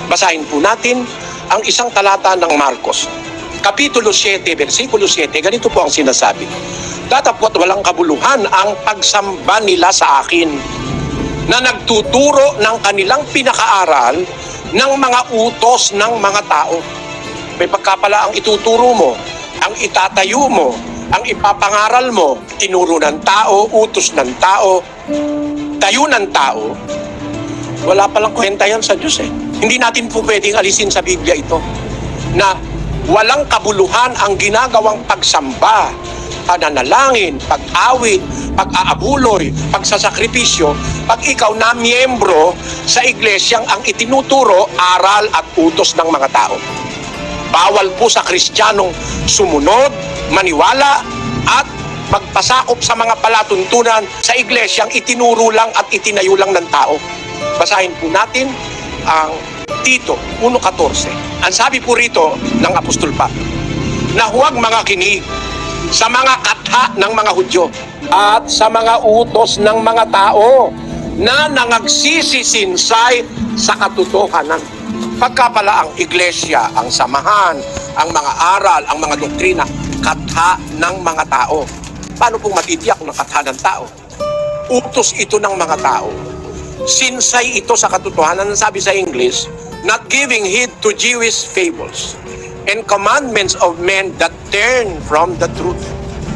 Basahin po natin ang isang talata ng Marcos. Kapitulo 7, versikulo 7, ganito po ang sinasabi. Datapwat walang kabuluhan ang pagsamba nila sa akin, na nagtuturo ng kanilang pinakaaral ng mga utos ng mga tao. May pagkapala ang ituturo mo, ang itatayo mo, ang ipapangaral mo, tinuro ng tao, utos ng tao, tayo ng tao. Wala palang kwenta yan sa Diyos eh. Hindi natin po pwedeng alisin sa Biblia ito na walang kabuluhan ang ginagawang pagsamba, pananalangin, pag-awit, pag-aabuloy, pagsasakripisyo, pag ikaw na miyembro sa iglesyang ang itinuturo, aral at utos ng mga tao. Bawal po sa Kristiyanong sumunod, maniwala, at magpasakop sa mga palatuntunan sa iglesyang itinuro lang at itinayo lang ng tao. Basahin po natin ang Tito 1:14. Ang sabi po rito ng Apostol Pablo, na huwag mga kinig sa mga katha ng mga Hudyo at sa mga utos ng mga tao na nangagsisisinsay sa katotohanan. Pagkapala ang iglesia, ang samahan, ang mga aral, ang mga doktrina, katha ng mga tao. Paano pong matitiyak ng katha ng tao? Utos ito ng mga tao. Sinsay ito sa katotohanan. Sabi sa English, not giving heed to Jewish fables and commandments of men that turn from the truth.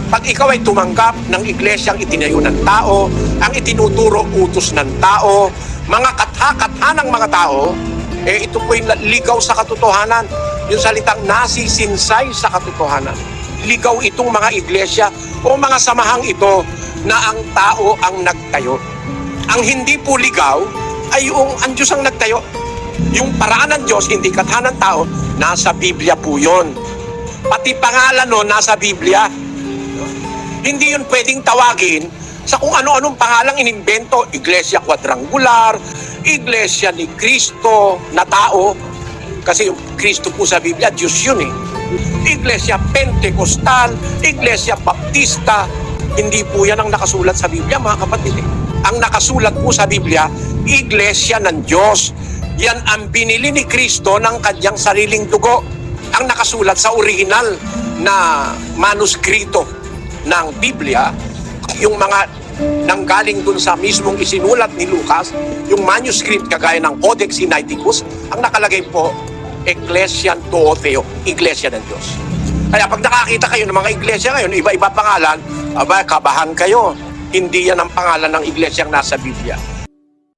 Pag ikaw ay tumanggap ng iglesyang itinayo ng tao, ang itinuturo utos ng tao, mga katha-katha ng mga tao, ito po'y ligaw sa katotohanan. Yung salitang nasisinsay sa katotohanan. Ligaw itong mga iglesia o mga samahang ito na ang tao ang nagtayo. Ang hindi po ligaw ay yung ang Diyos ang nagtayo. Yung paraan ng Diyos, hindi katha ng tao, nasa Biblia po yun. Pati pangalan no, nasa Biblia. Hindi yun pwedeng tawagin sa kung ano-anong pangalang inimbento. Iglesia Quadrangular, Iglesia ni Cristo na tao. Kasi yung Cristo po sa Biblia, Diyos yun eh. Iglesia Pentecostal, Iglesia Baptista. Hindi po yan ang nakasulat sa Biblia, mga kapatid. Ang nakasulat po sa Biblia, Iglesia ng Diyos. Yan ang binili ni Cristo ng kanyang sariling dugo. Ang nakasulat sa original na manuskrito ng Biblia, yung mga nanggaling dun sa mismong isinulat ni Lucas, yung manuscript kagaya ng Codex Sinaiticus, ang nakalagay po, Ecclesian Theoteo, Iglesia ng Diyos. Kaya pag nakakita kayo ng mga iglesia ngayon, iba-iba pangalan, kabahan kayo. Hindi yan ang pangalan ng iglesyang nasa Biblia.